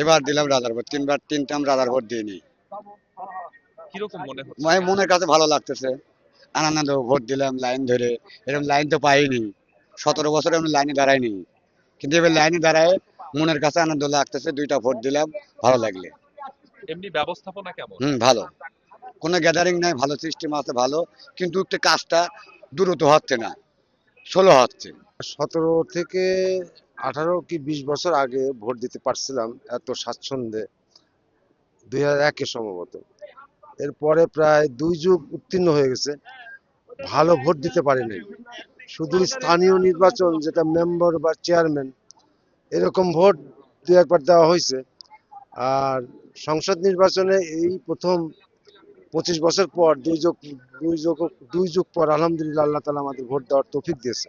এবার দিলাম রাজার ভোট, তিনটা রাজার ভোট দিইনি। কিরকম মনে হচ্ছে? মানে মনের কাছে ভালো লাগতেছে, আনন্দ। ভোট দিলাম লাইন ধরে, এরকম লাইন তো পাইনি, 17 বছরে আমি লাইনে দাঁড়াইনি, কিন্তু এবার লাইনে দাঁড়ায় মনের কাছে আনন্দ লাগতেছে। দুইটা ভোট দিলাম, ভালো লাগলে। এমনি ব্যবস্থাপনা কেমন? ভালো, কোনো গ্যাদারিং নাই, ভালো সিস্টেম আছে, ভালো। কিন্তু একটু কাজটা দ্রুত হচ্ছে না, স্লো হচ্ছে। 17 থেকে 18 কি 20 বছর আগে ভোট দিতে পারছিলাম এত স্বাচ্ছন্দ্যে, 2001-এ সম্ভবত। এরপরে প্রায় 2 যুগ উত্তীর্ণ হয়ে গেছে, ভালো ভোট দিতে পারিনি। শুধু স্থানীয় নির্বাচন, যেটা মেম্বার বা চেয়ারম্যান, এরকম ভোট দু একবার দেওয়া হয়েছে। আর সংসদ নির্বাচনে এই প্রথম 25 বছর পর, দুই যুগ পর আলহামদুলিল্লাহ আল্লাহ তাআলা আমাদের ভোট দেওয়ার তৌফিক দিয়েছে।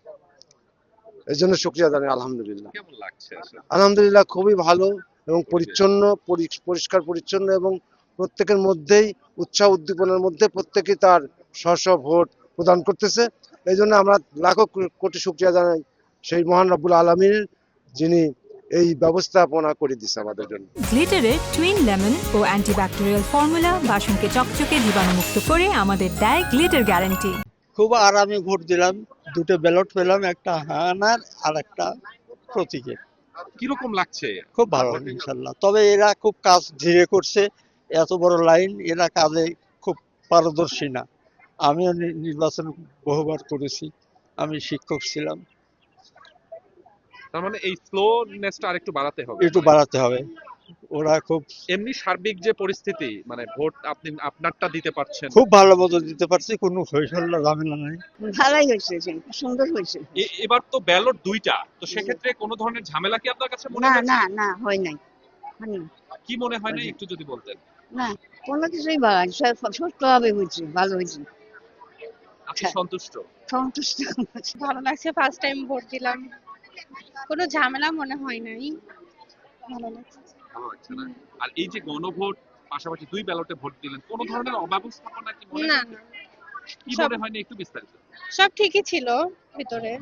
এই জন্য শুকরিয়া জানাই আলহামদুলিল্লাহ। কেমন লাগছে আসলে? আলহামদুলিল্লাহ খুবই ভালো এবং পরিচ্ছন্ন, পরিষ্কার পরিচ্ছন্ন, এবং প্রত্যেকের মধ্যেই উৎসাহ উদ্দীপনার মধ্যে প্রত্যেকেই তার স্ব ভোট প্রদান করতেছে। এই জন্য আমরা লাখো কোটি শুকরিয়া জানাই সেই মহান রব্বুল আলামিনের, যিনি এই ব্যবস্থাপনা করে দিচ্ছে আমাদের জন্য। গ্লিটারের টুইন লেমন ও অ্যান্টিব্যাকটেরিয়াল ফর্মুলা বাসনকে চকচকে জীবাণুমুক্ত করে আমাদের দেয় গ্লিটার গ্যারান্টি। খুব আরামে ভোট দিলাম, দুটো ব্যালট পেলাম, একটা হানার আর একটা প্রতীকের। কিরকম লাগছে? খুব ভালো ইনশাল্লাহ। তবে এরা খুব কাজ ধীরে করছে, এত বড় লাইন, এরা কাজে খুব পারদর্শী না। আমিও নির্বাচন বহুবার করেছি, আমি শিক্ষক ছিলাম। তার মানে এই স্লোনেসটা আরেকটু বাড়াতে হবে। একটু বাড়াতে হবে, ওরা খুব এমনি সার্বিক যে পরিস্থিতি, মানে ভোট আপনি আপনারটা দিতে পারছেন, খুব ভালো মতো দিতে পারছি, কোনো হইহল্লা ঝামেলা নাই। ভালোই হয়েছে, সুন্দর হয়েছে। এবার তো ব্যালট দুইটা, তো সেক্ষেত্রে কোনো ধরনের ঝামেলা কি আপনার কাছে মনে না হচ্ছে? না না, হয় নাই, হয়নি। কি মনে হয় না, একটু যদি বলতেন। না, কোনো কিছুই ভালো, সুষ্ঠুভাবে হয়েছে, ভালো হয়েছে, আপনি সন্তুষ্ট? সন্তুষ্ট। ভালো লাগছে, ফার্স্ট টাইম ভোট দিলাম, কোনো ঝামেলা মনে হয় নাই, ভালো লাগছে। ভালো লাগছে না? আর এই যে গণভোট, পাশাপাশি দুই ব্যালটে ভোট দিলেন, কোনো ধরনের অব্যবস্থাপনা কি মনে না হচ্ছে? না, কি সব- মনে হয়নি, একটু বিস্তারিত। সব ঠিকই ছিল ভিতরে।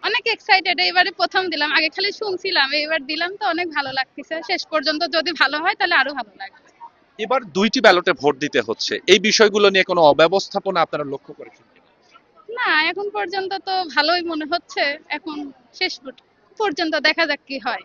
অনেক এক্সাইটেড, এবারে প্রথম দিলাম, আগে খালি শুনছিলাম, এবার দিলাম তো অনেক ভালো লাগতেছে। শেষ পর্যন্ত যদি ভালো হয় তাহলে আরো ভালো লাগবে। এবার দুইটি ব্যালটে ভোট দিতে হচ্ছে, এই বিষয়গুলো নিয়ে কোনো অব্যবস্থাপনা আপনারা লক্ষ্য করেছেন কিনা? না, এখন পর্যন্ত তো ভালোই মনে হচ্ছে, এখন শেষ পর্যন্ত দেখা যাক কি হয়।